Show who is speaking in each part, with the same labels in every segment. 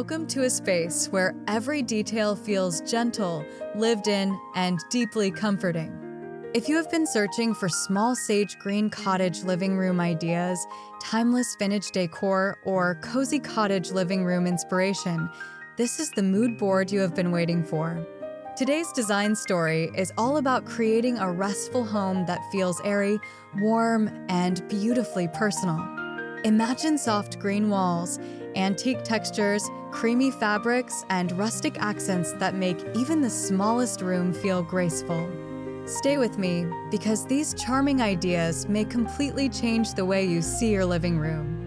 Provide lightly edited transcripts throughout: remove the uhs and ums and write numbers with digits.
Speaker 1: Welcome to a space where every detail feels gentle, lived in, and deeply comforting. If you have been searching for small sage green cottage living room ideas, timeless vintage decor, or cozy cottage living room inspiration, this is the mood board you have been waiting for. Today's design story is all about creating a restful home that feels airy, warm, and beautifully personal. Imagine soft green walls, antique textures, creamy fabrics, and rustic accents that make even the smallest room feel graceful. Stay with me, because these charming ideas may completely change the way you see your living room.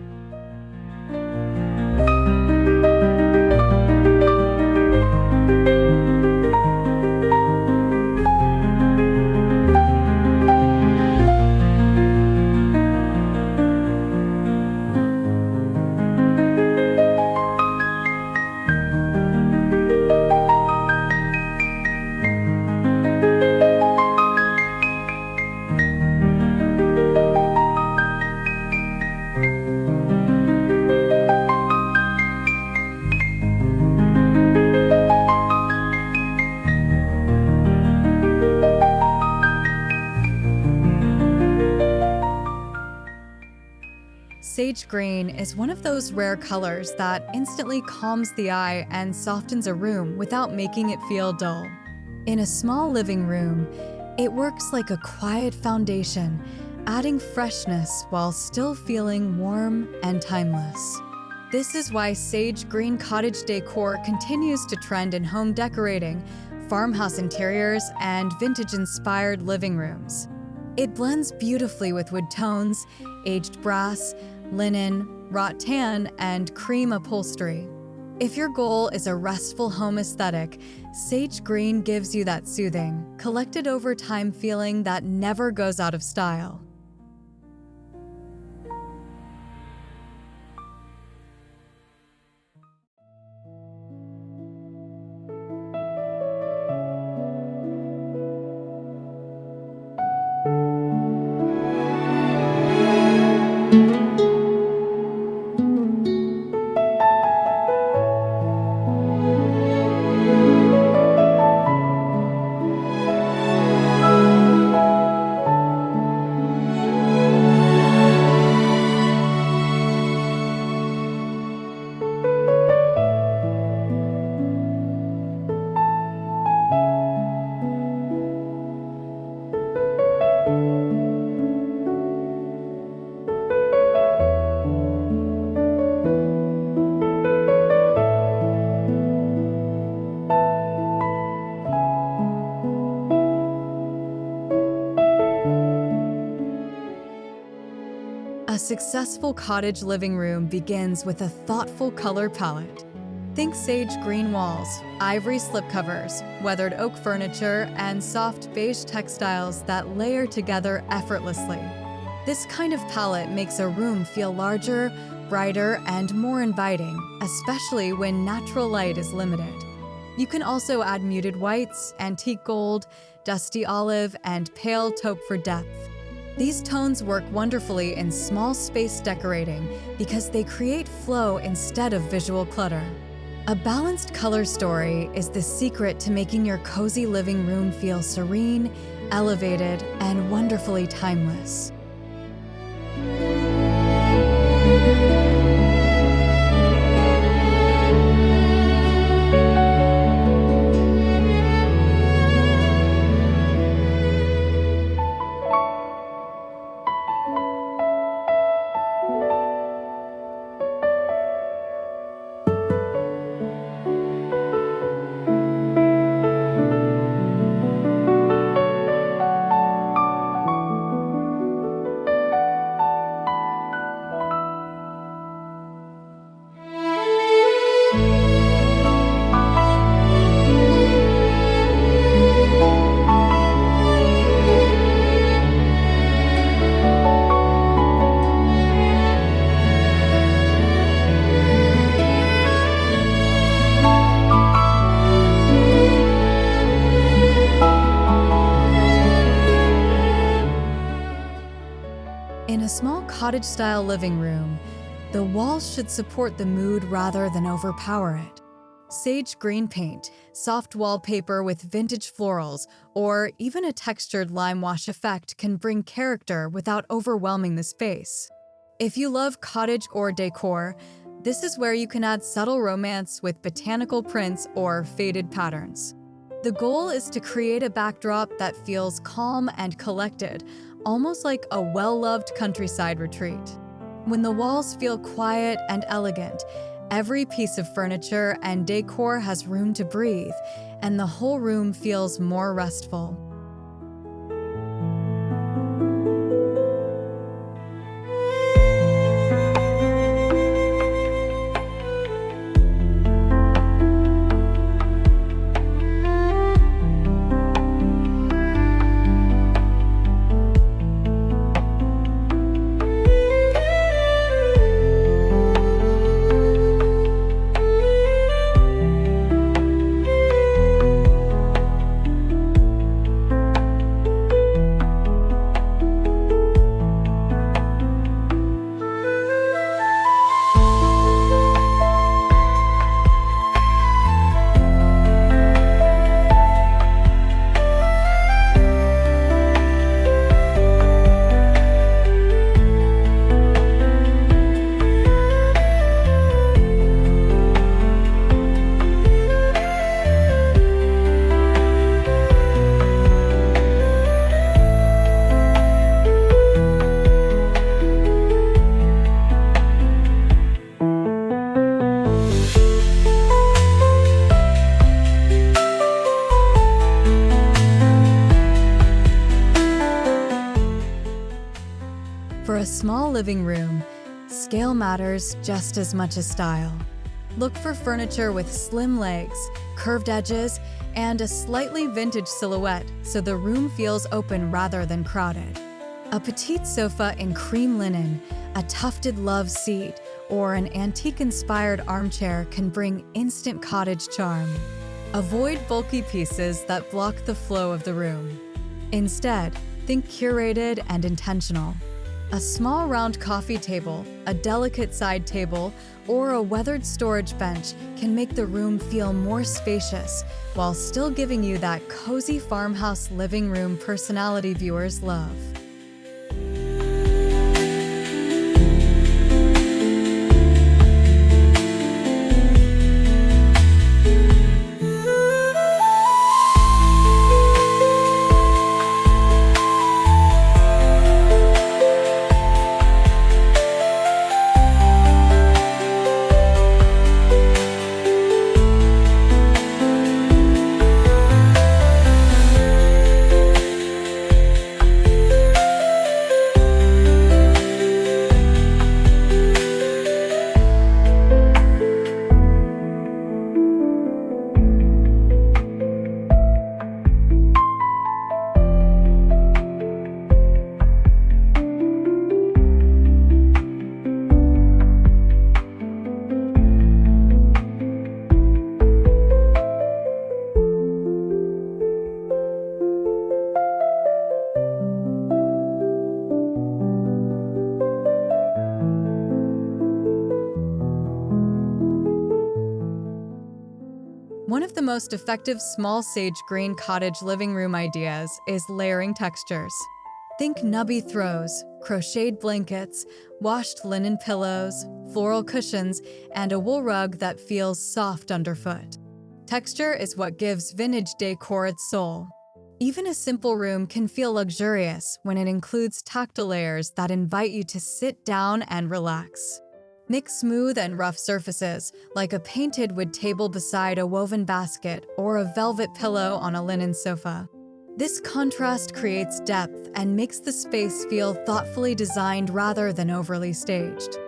Speaker 1: Sage green is one of those rare colors that instantly calms the eye and softens a room without making it feel dull. In a small living room, it works like a quiet foundation, adding freshness while still feeling warm and timeless. This is why sage green cottage decor continues to trend in home decorating, farmhouse interiors, and vintage-inspired living rooms. It blends beautifully with wood tones, aged brass, linen, wrought tan, and cream upholstery. If your goal is a restful home aesthetic, sage green gives you that soothing, collected over time feeling that never goes out of style. A successful cottage living room begins with a thoughtful color palette. Think sage green walls, ivory slipcovers, weathered oak furniture, and soft beige textiles that layer together effortlessly. This kind of palette makes a room feel larger, brighter, and more inviting, especially when natural light is limited. You can also add muted whites, antique gold, dusty olive, and pale taupe for depth. These tones work wonderfully in small space decorating because they create flow instead of visual clutter. A balanced color story is the secret to making your cozy living room feel serene, elevated, and wonderfully timeless. In a small cottage-style living room, The walls should support the mood rather than overpower it. Sage green paint, soft wallpaper with vintage florals, or even a textured lime wash effect can bring character without overwhelming the space. If you love cottage or decor, this is where you can add subtle romance with botanical prints or faded patterns. The goal is to create a backdrop that feels calm and collected, almost like a well-loved countryside retreat. When the walls feel quiet and elegant, every piece of furniture and decor has room to breathe, and the whole room feels more restful. For a small living room, scale matters just as much as style. Look for furniture with slim legs, curved edges, and a slightly vintage silhouette so the room feels open rather than crowded. A petite sofa in cream linen, a tufted love seat, or an antique-inspired armchair can bring instant cottage charm. Avoid bulky pieces that block the flow of the room. Instead, think curated and intentional. A small round coffee table, a delicate side table, or a weathered storage bench can make the room feel more spacious while still giving you that cozy farmhouse living room personality viewers love. One of the most effective small sage green cottage living room ideas is layering textures. Think nubby throws, crocheted blankets, washed linen pillows, floral cushions, and a wool rug that feels soft underfoot. Texture is what gives vintage decor its soul. Even a simple room can feel luxurious when it includes tactile layers that invite you to sit down and relax. Mix smooth and rough surfaces, like a painted wood table beside a woven basket or a velvet pillow on a linen sofa. This contrast creates depth and makes the space feel thoughtfully designed rather than overly staged.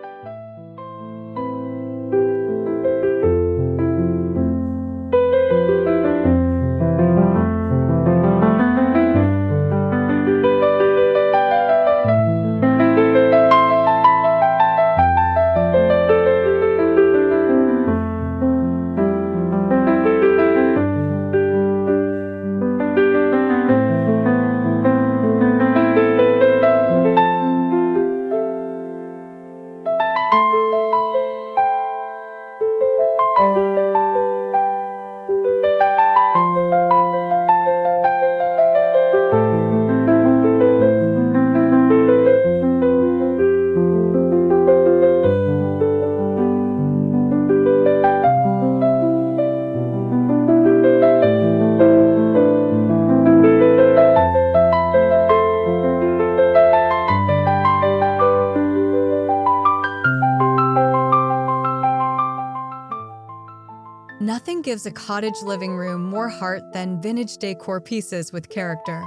Speaker 1: gives a cottage living room more heart than vintage decor pieces with character.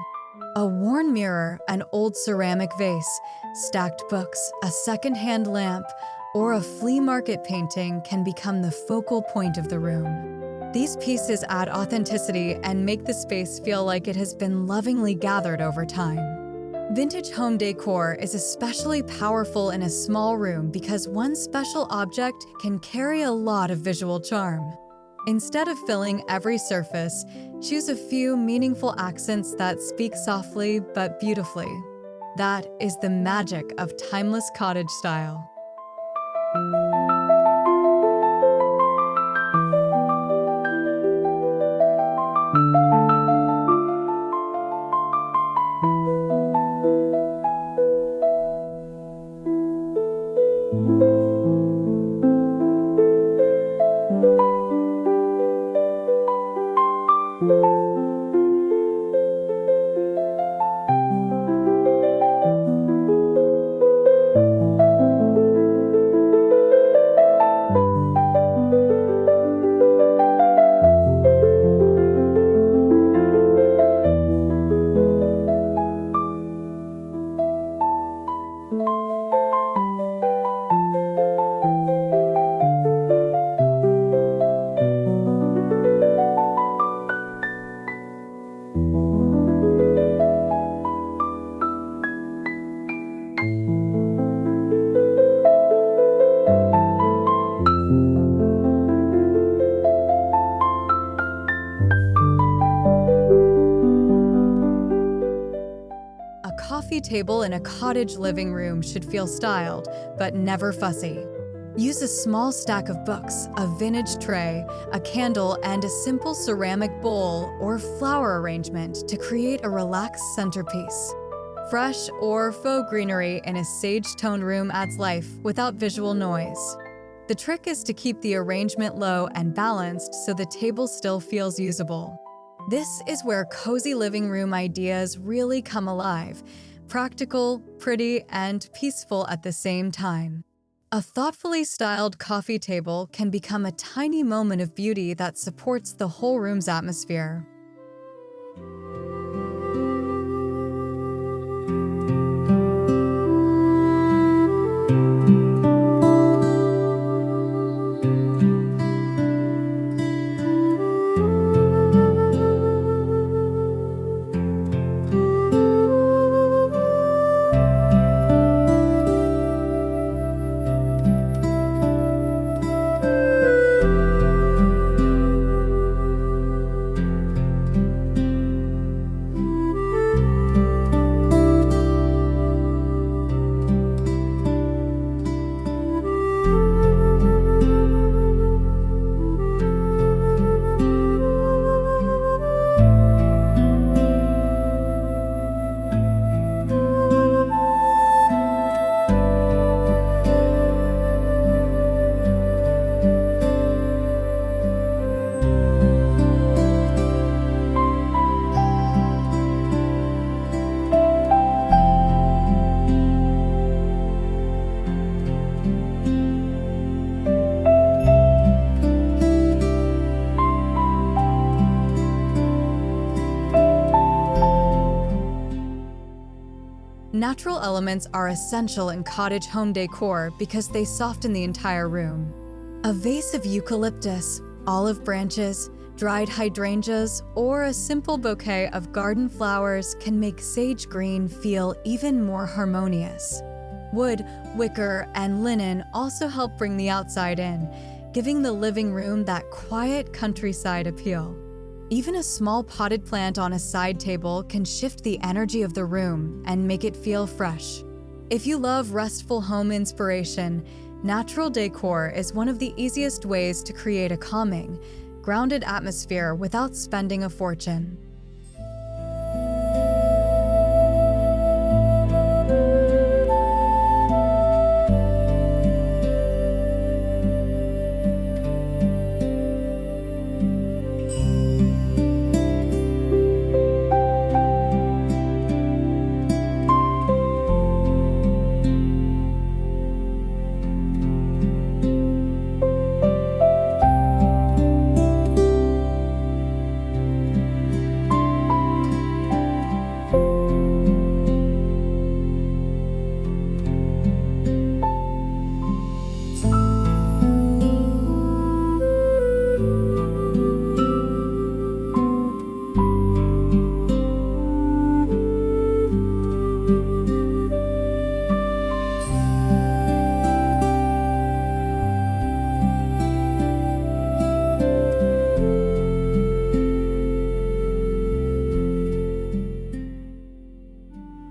Speaker 1: A worn mirror, an old ceramic vase, stacked books, a second-hand lamp, or a flea market painting can become the focal point of the room. These pieces add authenticity and make the space feel like it has been lovingly gathered over time. Vintage home decor is especially powerful in a small room because one special object can carry a lot of visual charm. Instead of filling every surface, choose a few meaningful accents that speak softly but beautifully. That is the magic of timeless cottage style. A coffee table in a cottage living room should feel styled, but never fussy. Use a small stack of books, a vintage tray, a candle, and a simple ceramic bowl or flower arrangement to create a relaxed centerpiece. Fresh or faux greenery in a sage-toned room adds life without visual noise. The trick is to keep the arrangement low and balanced so the table still feels usable. This is where cozy living room ideas really come alive, practical, pretty, and peaceful at the same time. A thoughtfully styled coffee table can become a tiny moment of beauty that supports the whole room's atmosphere. Natural elements are essential in cottage home decor because they soften the entire room. A vase of eucalyptus, olive branches, dried hydrangeas, or a simple bouquet of garden flowers can make sage green feel even more harmonious. Wood, wicker, and linen also help bring the outside in, giving the living room that quiet countryside appeal. Even a small potted plant on a side table can shift the energy of the room and make it feel fresh. If you love restful home inspiration, natural decor is one of the easiest ways to create a calming, grounded atmosphere without spending a fortune.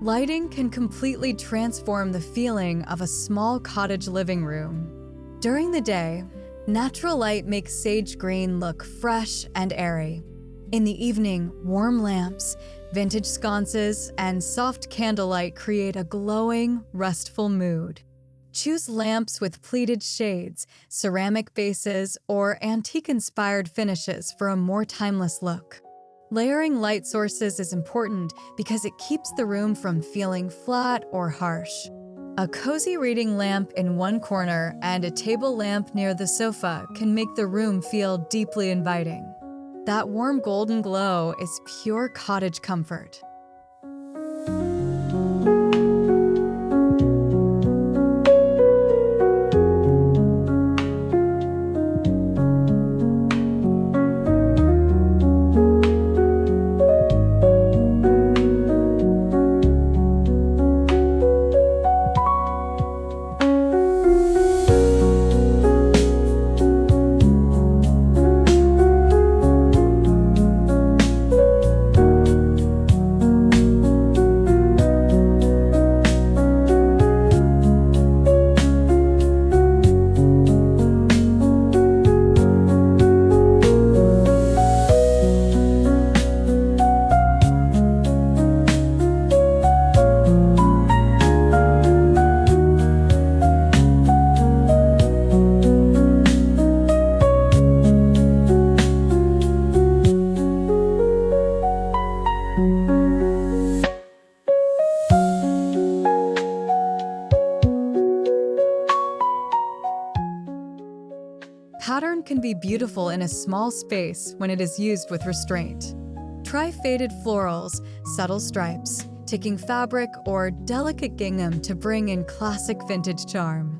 Speaker 1: Lighting can completely transform the feeling of a small cottage living room. During the day, natural light makes sage green look fresh and airy. In the evening, warm lamps, vintage sconces, and soft candlelight create a glowing, restful mood. Choose lamps with pleated shades, ceramic bases, or antique-inspired finishes for a more timeless look. Layering light sources is important because it keeps the room from feeling flat or harsh. A cozy reading lamp in one corner and a table lamp near the sofa can make the room feel deeply inviting. That warm golden glow is pure cottage comfort. Pattern can be beautiful in a small space when it is used with restraint. Try faded florals, subtle stripes, ticking fabric, or delicate gingham to bring in classic vintage charm.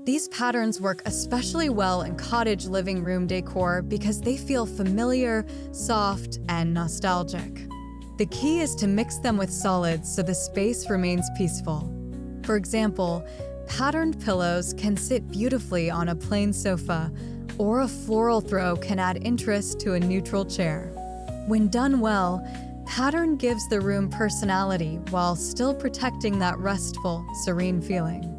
Speaker 1: These patterns work especially well in cottage living room decor because they feel familiar, soft, and nostalgic. The key is to mix them with solids so the space remains peaceful. For example, patterned pillows can sit beautifully on a plain sofa, or a floral throw can add interest to a neutral chair. When done well, pattern gives the room personality while still protecting that restful, serene feeling.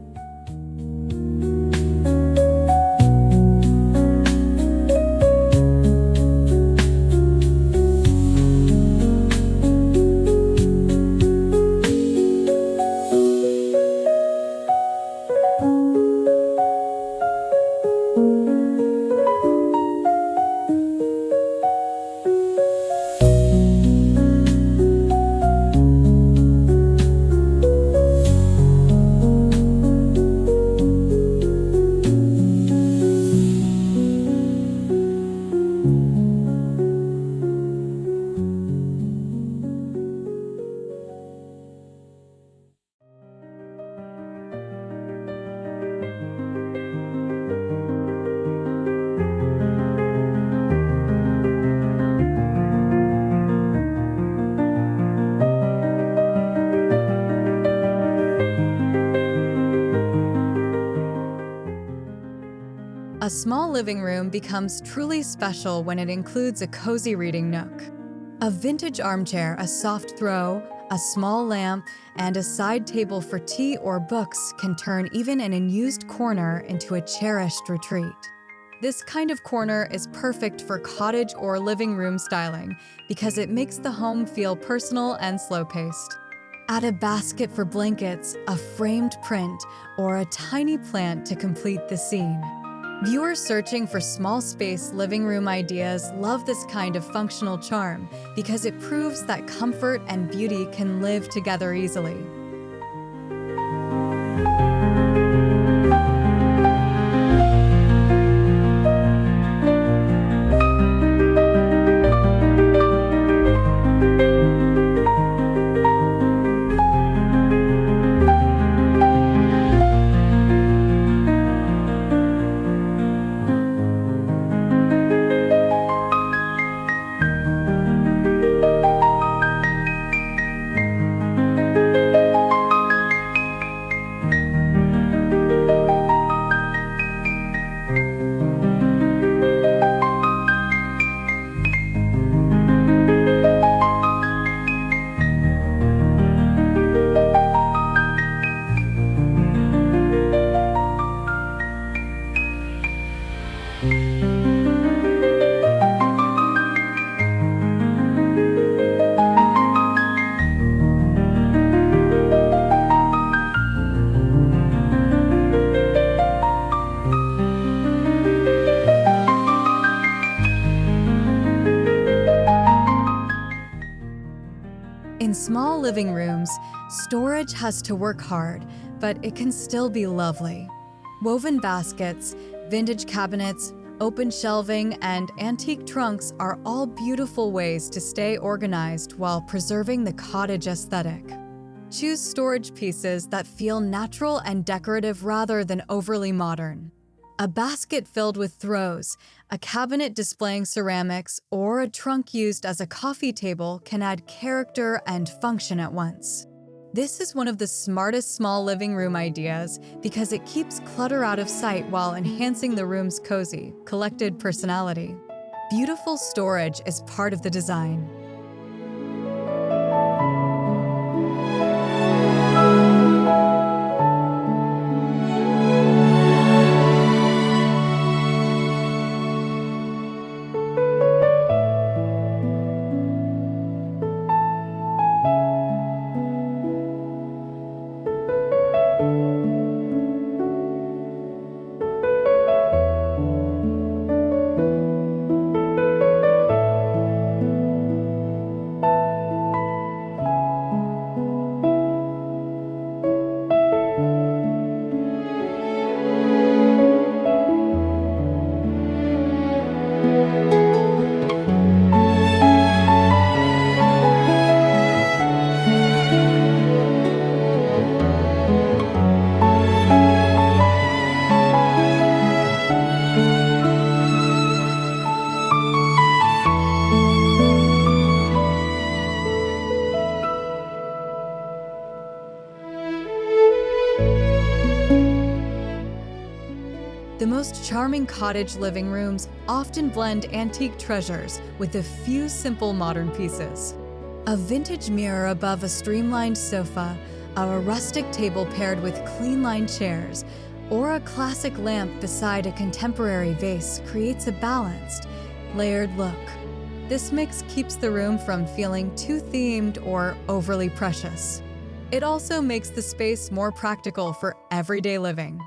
Speaker 1: A small living room becomes truly special when it includes a cozy reading nook. A vintage armchair, a soft throw, a small lamp, and a side table for tea or books can turn even an unused corner into a cherished retreat. This kind of corner is perfect for cottage or living room styling because it makes the home feel personal and slow-paced. Add a basket for blankets, a framed print, or a tiny plant to complete the scene. Viewers searching for small space living room ideas love this kind of functional charm because it proves that comfort and beauty can live together easily. living rooms, storage has to work hard, but it can still be lovely. Woven baskets, vintage cabinets, open shelving, and antique trunks are all beautiful ways to stay organized while preserving the cottage aesthetic. Choose storage pieces that feel natural and decorative rather than overly modern. A basket filled with throws, a cabinet displaying ceramics, or a trunk used as a coffee table can add character and function at once. This is one of the smartest small living room ideas because it keeps clutter out of sight while enhancing the room's cozy, collected personality. Beautiful storage is part of the design. The most charming cottage living rooms often blend antique treasures with a few simple modern pieces. A vintage mirror above a streamlined sofa, a rustic table paired with clean-lined chairs, or a classic lamp beside a contemporary vase creates a balanced, layered look. This mix keeps the room from feeling too themed or overly precious. It also makes the space more practical for everyday living.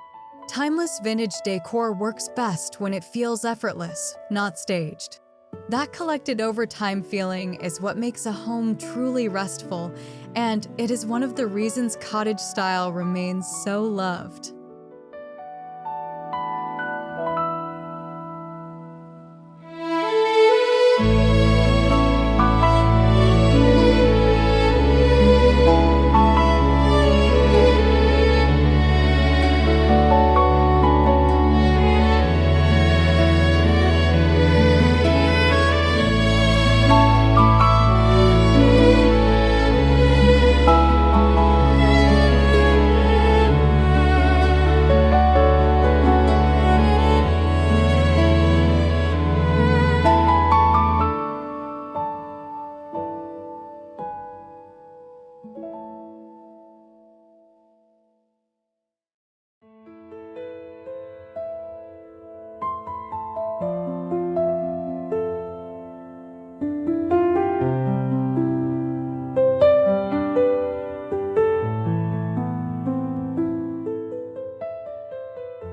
Speaker 1: Timeless vintage decor works best when it feels effortless, not staged. That collected over time feeling is what makes a home truly restful, and it is one of the reasons cottage style remains so loved.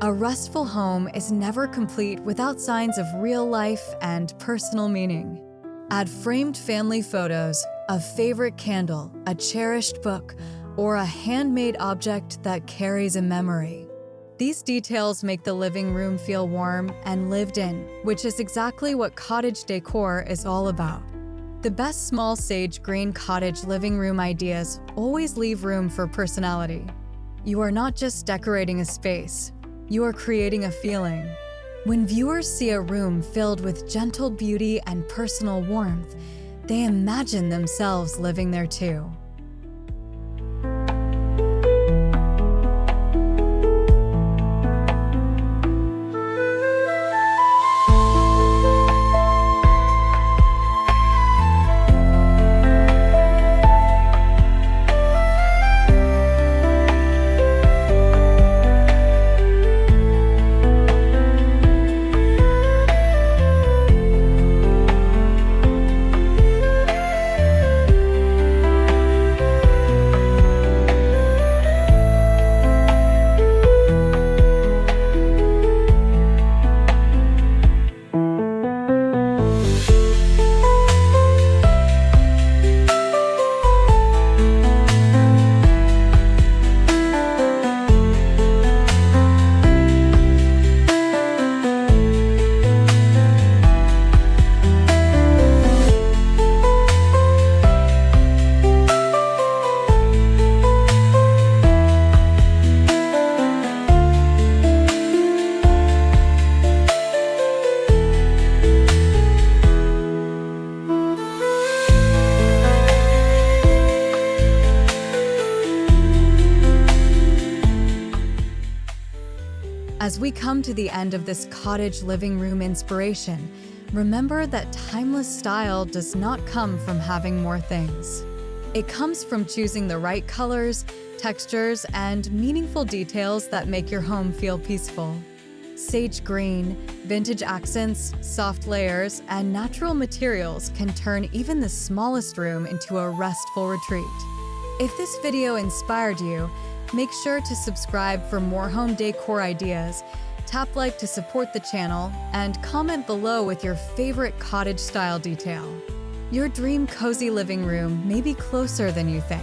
Speaker 1: A restful home is never complete without signs of real life and personal meaning. Add framed family photos, a favorite candle, a cherished book, or a handmade object that carries a memory. These details make the living room feel warm and lived in, which is exactly what cottage decor is all about. The best small sage green cottage living room ideas always leave room for personality. You are not just decorating a space, you are creating a feeling. When viewers see a room filled with gentle beauty and personal warmth, they imagine themselves living there too. As we come to the end of this cottage living room inspiration, remember that timeless style does not come from having more things. It comes from choosing the right colors, textures, and meaningful details that make your home feel peaceful. Sage green, vintage accents, soft layers, and natural materials can turn even the smallest room into a restful retreat. If this video inspired you, make sure to subscribe for more home decor ideas, tap like to support the channel, and comment below with your favorite cottage-style detail. Your dream cozy living room may be closer than you think.